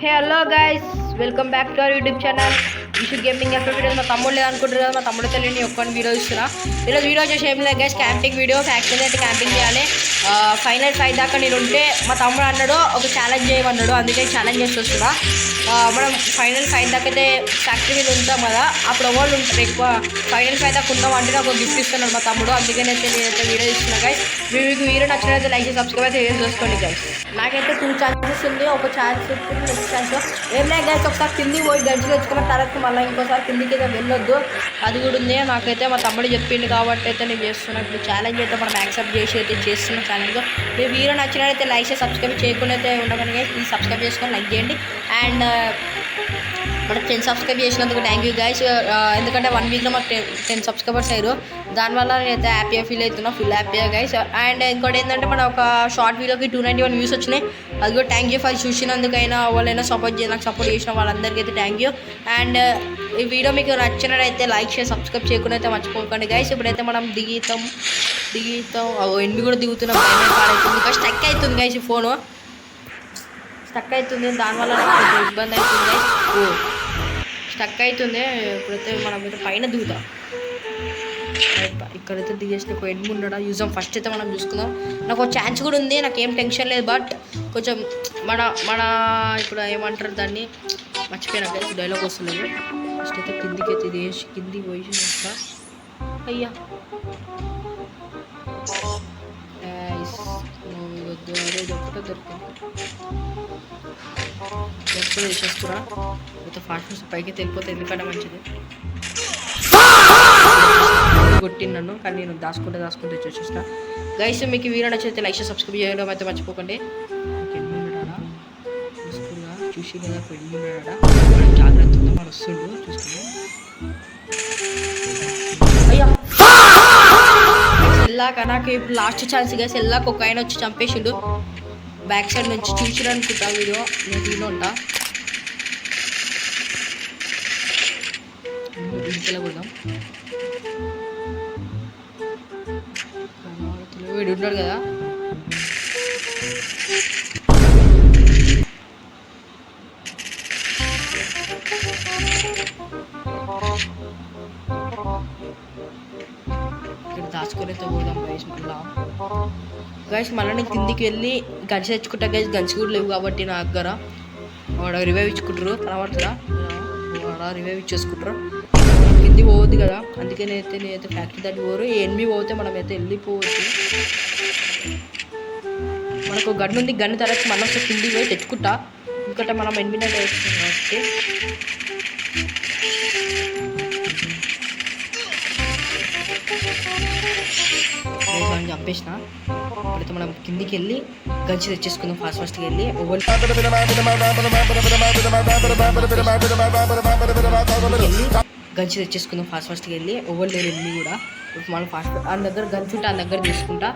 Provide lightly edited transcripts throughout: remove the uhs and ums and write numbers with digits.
Hey hello guys, welcome back to our YouTube channel issue gaming FF videos. మా తమ్ముడు లేదనుకుంటారు కదా, మా తమ్ముడు తెలియని ఒక్కని వీడియో ఇస్తున్నా. ఈరోజు వీడియో వచ్చేసి ఏం లేదు గైస్, క్యాంపింగ్ వీడియో. ఫ్యాక్టరీ అయితే క్యాంపింగ్ చేయాలి. ఫైనల్ 5 దాకా నేను ఉంటే మా తమ్ముడు అన్నాడు ఒక ఛాలెంజ్ చేయమన్నాడు, అందుకే ఛాలెంజ్ చేసి వస్తున్నా. మనం ఫైనల్ 5 దాకా అయితే ఫ్యాక్టరీ మీద ఉంటాం కదా, అప్పుడు ఎవరు ఉంటారు ఎక్కువ. ఫైనల్ 5 దాకా ఉన్నాం అంటే నాకు గిఫ్ట్ ఇస్తున్నాడు మా తమ్ముడు, అందుకనైతే నేనైతే వీడియో ఇస్తున్నా గైస్. మీకు వీడియో నచ్చినైతే లైక్ చేసి సబ్స్క్రైబ్ అయితే చేసుకోండి గైస్. నాకైతే 2 ఛాన్సెస్ ఉంది, ఒక ఛాన్స్ నెక్స్ట్ ఛాన్స్ ఏం లేదు గైస్. ఒకసారి కిందికి పోయి గంజి తెచ్చుకున్న తర్వాత మళ్ళీ ఇంకోసారి కిందికి అయితే వెళ్ళొద్దు, అది కూడా ఉంది. నాకైతే మా తమ్ముడు చెప్పిండు కాబట్టి అయితే నేను చేస్తున్నాను. ఇప్పుడు ఛాలెంజ్ అయితే మనం యాక్సెప్ట్ చేసి అయితే చేస్తున్న ఛాలెంజ్. మీరు వీడియో నచ్చినట్లయితే లైక్ చేసి సబ్స్క్రైబ్ చేయకుండా అయితే ఉండగానే గైస్, ప్లీజ్ సబ్స్క్రైబ్ చేసుకొని లైక్ చేయండి. అండ్ మనకు 10 సబ్స్క్రైబ్ చేసినందుకు థ్యాంక్ యూ గైస్. ఎందుకంటే 1 వీక్లో మాకు 10 సబ్స్క్రైబర్స్ అయ్యారు, దానివల్ల నేనైతే హ్యాపీగా ఫీల్ అవుతున్నా, ఫుల్ హ్యాపీగా గైస్. అండ్ ఇంకోటి ఏంటంటే మన ఒక షార్ట్ వీడియోకి 291 వ్యూస్ వచ్చినాయి, అది కూడా థ్యాంక్ యూ ఫర్ చూసినందుకైనా, వాళ్ళైనా నాకు సపోర్ట్ చేసిన వాళ్ళందరికీ అయితే థ్యాంక్ యూ. అండ్ ఈ వీడియో మీకు నచ్చినట్టయితే లైక్ చేసి సబ్స్క్రైబ్ చేయకుండా అయితే మర్చిపోకండి గైస్. ఇప్పుడైతే మనం దిగుతాం ఎన్ని కూడా దిగుతున్నాం, పాడవుతుంది ఫస్ట్ స్టక్ అవుతుంది గైస్, ఈ ఫోను స్టక్ అవుతుంది, దానివల్ల నాకు కొంచెం ఇబ్బంది అవుతుంది. స్టక్ అవుతుంది. ఇప్పుడైతే మనం అయితే పైన దిగుతాం. ఇక్కడైతే దిగేసిన ఒక ఎన్ని ఉండడా యూజం ఫస్ట్ అయితే మనం చూసుకుందాం. నాకు ఒక ఛాన్స్ కూడా ఉంది, నాకేం టెన్షన్ లేదు. బట్ కొంచెం మన ఇప్పుడు ఏమంటారు దాన్ని, మర్చిపోయినా డైలాగ్ వస్తలేదు. ఫస్ట్ అయితే కిందికి అయితే దిగేసి కిందికి పోయి వస్తా. అయ్యా ఒకటే దొరికింది, వేసేస్తున్నా. అయితే ఫాస్ట్ పైకి వెళ్ళిపోతే ఎందుకంటే మంచిది. కొట్టింది నన్ను, కానీ నేను దాచుకుంటే వచ్చేస్తా గైస్. మీకు వీడియో నచ్చితే లైక్ చేసి సబ్స్క్రైబ్ చేయడం అయితే మర్చిపోకండి. చూసుకున్నా చూసి కదా పెళ్ళిడా జాగ్రత్త ఉందా, మన వస్తుండు చూసుకున్నా. అయ్యా వెళ్ళాక నాకు ఇప్పుడు లాస్ట్ ఛాన్స్ గైస్. వెళ్ళాక ఒక ఆయన వచ్చి చంపేసిండు బ్యాక్ సైడ్ నుంచి, చూసిరు అనుకుంటా వీడియో, నేను దీని ఉంటా. ఇంట్లో కొడదాం, వీడు ఉన్నాడు కదా. ఇక్కడ దాచుకొని అయితే పోదాం గైస్. మళ్ళీ నేను కిందికి వెళ్ళి గంచి తెచ్చుకుంటా గైస్. గంచి కూడా లేవు కాబట్టి నా దగ్గర. వాడు రివైవ్ ఇచ్చుకుంటారు, కనబడుతుందా, వాడ రివైవ్ ఇచ్చేసుకుంటారు. కింది పోవద్దు కదా, అందుకే నేనైతే ఫ్యాక్టరీ దాటి పోరు. ఎనిమి పోతే మనం అయితే వెళ్ళిపోవచ్చు. మనకు గన్ను ఉంది, గన్ను తర్వాత మనం ఒకసారి కిందికి పోయి తెచ్చుకుంటా, ఎందుకంటే మనం ఎనిమిది వేస్తున్నాం కాబట్టి. చంపేసిన. ఇప్పుడైతే మనం కిందికి వెళ్ళి గంచి తెచ్చేసుకుందాం. ఫాస్ట్గా వెళ్ళి గంచి తెచ్చేసుకుందాం. ఫాస్ట్గా వెళ్ళి ఓవర్ లేరు ఎన్ని కూడా. ఇప్పుడు మనం ఫాస్ట్ ఆ దగ్గర గంచి ఉంటే ఆ దగ్గర తీసుకుంటా.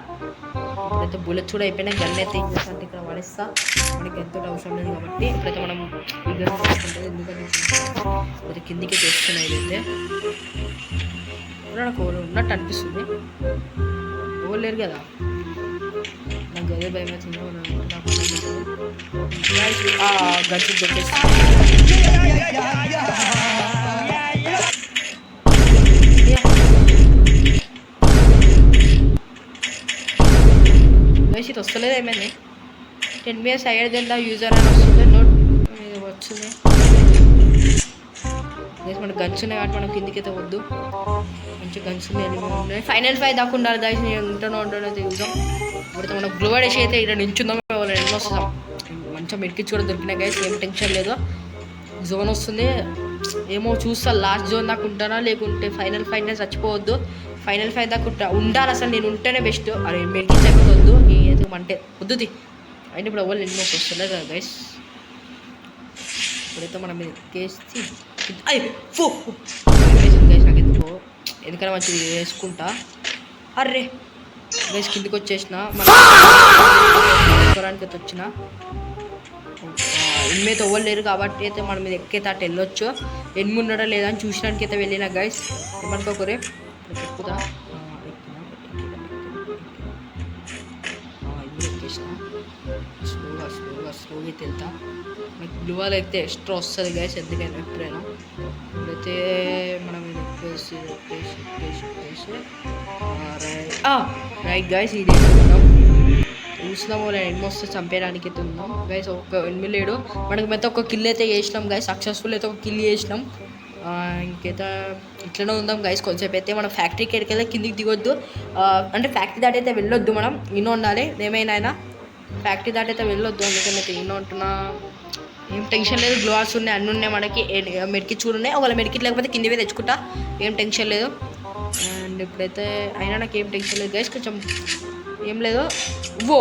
ఇప్పుడైతే బుల్లెట్స్ కూడా అయిపోయినా గన్ అయితే ఏం చేస్తా ఇక్కడ పడేస్తా, మనకి ఎంతో అవసరం లేదు కాబట్టి. ఇప్పుడైతే మనం ఈ గన్ తీసుకుంటుంది, ఎందుకంటే ఇప్పుడైతే కిందికి తెచ్చుకున్నా. ఇదైతే నాకు ఓవర్ ఉన్నట్టు అనిపిస్తుంది, ఓవర్ లేరు కదా. నాకు అదే భయం అవుతుంది, గంచి దొరికేస్తా. ఇది వస్తలేదు, ఏమైంది 10 minutes అయ్యేది ఎంత యూజర్ అని వస్తుంది, నోట్ వచ్చింది. మన గన్స్ ఉన్నాయి కాబట్టి మనం కిందికి అయితే వద్దు, మంచి గన్స్ ఉన్నాయి. ఫైనల్ 5 దాకా ఉండాలి గైస్. నేను ఉంటానో అయితే యూజం. ఇప్పుడైతే మనం గ్లోవర్ వేసి అయితే ఇక్కడ నించుందాం, ఎన్నో వస్తాం. మంచిగా మెడికిచ్చి కూడా దొరికినాయి గైస్, ఏం టెన్షన్ లేదు. జోన్ వస్తుంది ఏమో చూస్తా, లాస్ట్ జోన్ దాకా ఉంటానా లేకుంటే ఫైనల్ 5 చచ్చిపోవద్దు. ఫైనల్ 5 దాకా ఉండాలి, అసలు నేను ఉంటేనే బెస్ట్. అరే మెడికిచ్చి అయిపోవద్దు, ఏదో అంటే వద్దుది అయినా. ఇప్పుడు ఎవరు ఎన్నో వస్తలేదు కదా గైస్. ఇప్పుడైతే మనం ఎక్కేసి గైస్, నాకు ఎందుకో ఎందుకైనా మంచిది వేసుకుంటా. అర్రే గైస్ కిందికి వచ్చేసిన, మనకి అయితే వచ్చిన ఇన్మైతే ఎవరు లేరు కాబట్టి అయితే మనం మీద ఎక్కైతే అటు వెళ్ళొచ్చు. ఎన్ని ఉన్నాడో లేదా అని చూసడానికి అయితే వెళ్ళినా గైస్. ఏమనుకోకరే ఎక్కుదా ఎక్కేసిన, స్లోగా అయితే వెళ్తా. మీకు బ్లూ వాల్ అయితే ఎక్స్ట్రా వస్తుంది గైస్, ఎందుకైనా ఎప్పుడైనా. ఇప్పుడైతే మనం ఇది రైట్ గైస్, ఇది చూసినాము ఎనిమిది వస్తే చంపేయడానికి అయితే ఉన్నాం గైస్. ఒక ఎనిమిది లేడు మనకి అయితే ఒక కిల్ అయితే చేసినాం గైస్, సక్సెస్ఫుల్ అయితే ఒక కిల్ చేసినాం. ఇంకైతే ఇట్లనే ఉందాం గైస్. కొంచెంసేపు అయితే మనం ఫ్యాక్టరీకి ఎక్కడికెళ్ళి కిందికి దిగొద్దు, అంటే ఫ్యాక్టరీ దాటైతే వెళ్ళొద్దు, మనం ఇన్నో ఉండాలి. ఏమైనా ఫ్యాక్టరీ దాటైతే వెళ్ళొద్దు, అందుకని అయితే ఇన్నో ఉంటున్నా. ఏం టెన్షన్ లేదు, గ్లోవర్స్ ఉన్నాయి, అన్నీ ఉన్నాయి మనకి. మెడికిట్స్ కూడా ఉన్నాయి, ఒకవేళ మెడికిట్ లేకపోతే కిందివే తెచ్చుకుంటా, ఏం టెన్షన్ లేదు. అండ్ ఇప్పుడైతే అయినా నాకు ఏం టెన్షన్ లేదు గైస్, కొంచెం ఏం లేదు. ఓ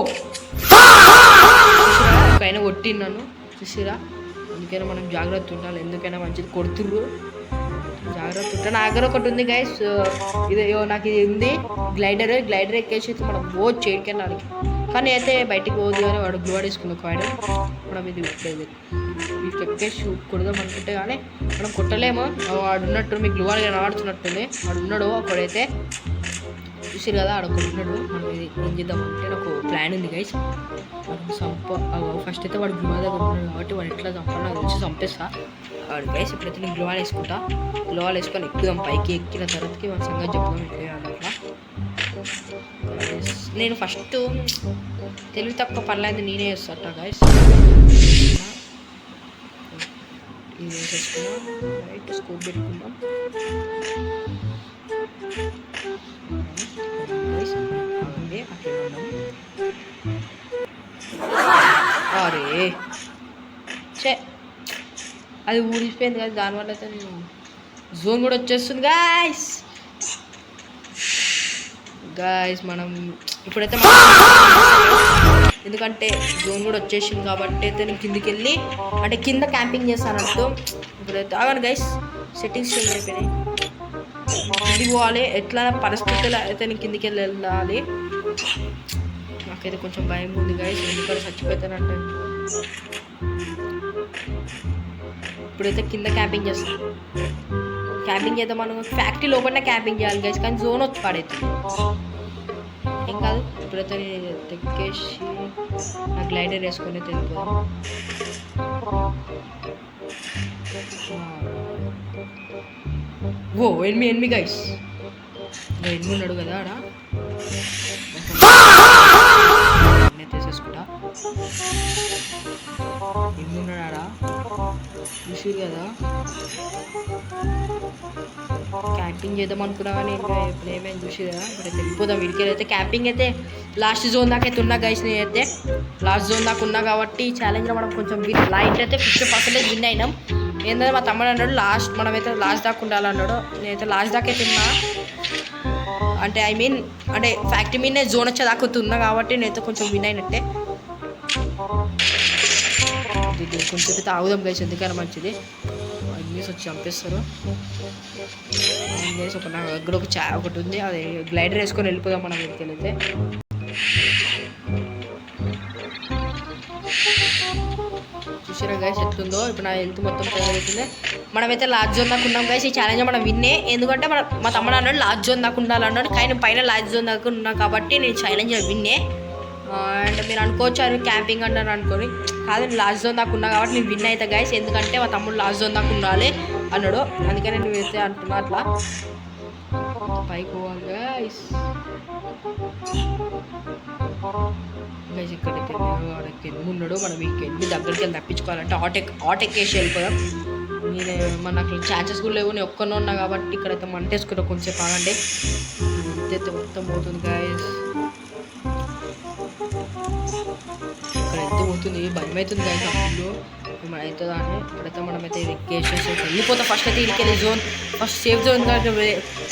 అయినా కొట్టిన్నాను చూసిరా, అందుకైనా మనం జాగ్రత్త ఉండాలి, ఎందుకైనా మంచిది. కొడుతుర్రు, జాగ్రత్త ఉంటా. నా దగ్గర ఒకటి ఉంది గైస్, ఇది నాకు ఇది ఉంది, గ్లైడర్ ఎక్కేసి మనం పోవచ్చు చేయడానికి. కానీ అయితే బయటికి పోదు కానీ వాడు గ్లోడ్ వేసుకున్న కాయిన్ మనం ఇది పెట్టలేదు. వీటికి ఎక్కేసి కొడదాం అనుకుంటే కానీ మనం కొట్టలేము. వాడు ఉన్నట్టు మీకు గ్లోడ్ ఆడుతున్నట్టుంది, వాడు ఉన్నాడు అక్కడైతే చూసారు కదా, ఆడొకడు ఉన్నాడు. మనం ఇది ఏం చేద్దామంటే నాకు ప్లాన్ ఉంది గైస్. ఫస్ట్ అయితే వాడు గ్లో దగ్గర ఉన్నాడు కాబట్టి వాడు ఎట్లా చంపాలి నాకు తెలిసి చంపేస్తా వాడు గైస్. ఇప్పుడైతే నేను గ్లోవాల్ వేసుకుంటా, గ్లోవాల్ వేసుకొని ఎక్కుదాం పైకి. ఎక్కిన తర్వాతకి వాడి సంగతి చెప్తాం ఎట్లా అట్లా. నేను ఫస్ట్ తెలివి తక్కువ పనులైతే నేనే చేస్తాట గైస్. ఇది వేసేసుకున్నా, రైట్ స్కోప్ పెట్టుకుందాం. అరే చే అది ఊడిపోయింది కదా, దానివల్ల అయితే నేను జోన్ కూడా వచ్చేస్తుంది గాయస్. మనం ఇప్పుడైతే ఎందుకంటే జోన్ కూడా వచ్చేసింది కాబట్టి అయితే నేను కిందికి వెళ్ళి అంటే కింద క్యాంపింగ్ చేస్తానంటూ. ఇప్పుడైతే ఆగండి గైస్, సెట్టింగ్స్ చేంజ్ అయిపోయినాయి. కిందికి పోవాలి, ఎట్లా పరిస్థితులు అయితే నేను కిందికి వెళ్ళాలి. నాకైతే కొంచెం భయం ఉంది గైస్, ఎందుకంటే చచ్చిపోతానంటే. ఇప్పుడైతే కింద క్యాంపింగ్ చేస్తాం. క్యాంపింగ్ చేద్దాం మనం ఫ్యాక్టరీ లోపలనే క్యాంపింగ్ చేయాలి గైస్, కానీ జోన్ వచ్చి పడైతుంది ఏం కాదు. ఇప్పుడైతే తెక్కేసి నా గ్లైడర్ వేసుకొని వెళ్ళిపోదాం. ఓ ఎనిమిది గైస్, ఎనిమిది ఉన్నాడు కదా ఆడ, తీసేసుకుంటా. ఎనిమిది ఉన్నాడు ఆడ, చూసి కదా. క్యాంపింగ్ చేద్దాం అనుకున్నా కానీ ఇంకా ఇప్పుడు ఏమైనా చూసి కదా. ఇప్పుడు వెళ్ళిపోదాం వీడికి. అయితే క్యాంపింగ్ అయితే లాస్ట్ జోన్ దాకా అయితే ఉన్నా గైస్. నేనైతే లాస్ట్ జోన్ దాకా ఉన్నా కాబట్టి ఈ ఛాలెంజ్లో మనం కొంచెం లైట్ అయితే 50% విన్ అయినాం. ఏంటంటే మా తమ్ముడు అన్నాడు మనమైతే లాస్ట్ దాకా ఉండాలన్నాడు. నేనైతే లాస్ట్ దాకా అయితే ఉన్నా, అంటే ఐ మీన్ అంటే ఫ్యాక్టరీ మీదనే జోన్ వచ్చేదాకా ఉన్నా కాబట్టి నేనైతే కొంచెం విన్ అయినట్టే. కొంచెం అయితే ఆగుదాం గైస్, ఎందుకైనా మంచిది. అన్నీ వచ్చి చంపేస్తారు గైస్. నా దగ్గర ఒకటి ఉంది, అది గ్లైడర్ వేసుకొని వెళ్ళిపోదాం మనం వీటికి వెళ్తే. చూసారా గైస్ ఎట్లుందో. ఇప్పుడు నా హెల్త్ మొత్తం తయారవుతుంది. మనమైతే లాస్ట్ జోన్ దాకా ఉన్నాం గైస్. ఈ ఛాలెంజ్ మనం విన్నే, ఎందుకంటే మా తమ్ముడు అన్నాడు లాస్ట్ జోన్ దాకా ఉండాలన్నాడు, కానీ పైన లాస్ట్ జోన్ దాకా ఉన్నా కాబట్టి నేను ఛాలెంజ్ విన్నే. అండ్ మీరు అనుకోవచ్చు అది క్యాంపింగ్ అంటారు అనుకోని, కాదు నేను లాస్ట్ జోన్ దాకా ఉన్నా కాబట్టి నేను విన్ అవుతా గైస్. ఎందుకంటే మా తమ్ముడు లాస్ట్ జోన్ దాకా ఉండాలి అన్నాడు, అందుకని నేను వేస్తే అంటున్నా. అట్లా పైకి పోవాలి గైస్. గైస్ ఇక్కడైతే వాడికి ఎన్ని ఉన్నాడు, మనం ఈ ఎన్ని దగ్గరికి వెళ్ళి తప్పించుకోవాలంటే ఆట్ ఎక్కేసి వెళ్ళిపోయాం. మన నాకు ఛాన్సెస్ కూడా లేవు, నేను ఒక్కనే ఉన్నా కాబట్టి ఇక్కడైతే మంటేసుకుంటా. కొంచెం ఆగండి, ఇంతైతే మొత్తం పోతుంది గైస్. ఇక్కడ ఎంత పోతుంది, భయం అవుతుంది గైస్. అప్పుడు మనం అవుతుందా అని ఇప్పుడైతే మనమైతే ఎక్కేసేసి వెళ్ళిపోతాం. ఫస్ట్ అయితే ఇడికి వెళ్ళి జోన్ ఫస్ట్ సేఫ్ జోన్ దగ్గర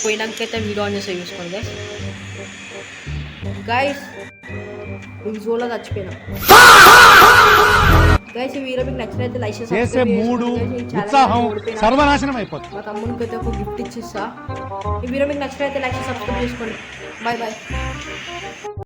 పోయినాకైతే వీడియో ఆన్ చేస్తే చూసుకోండి గైస్. గైస్ ఈ జోన్లో చచ్చిపోయినా గైస్. ఈ వీడియో మీకు నచ్చినైతే లైక్ చేసి సర్వనాశనం అయిపోతుంది. మా తమ్మునికి అయితే ఒక గిఫ్ట్ ఇచ్చిస్తా. ఈ వీడియో మీకు నచ్చినైతే లైక్ చేసి సబ్స్క్రైబ్ చేసుకోండి. Bye bye.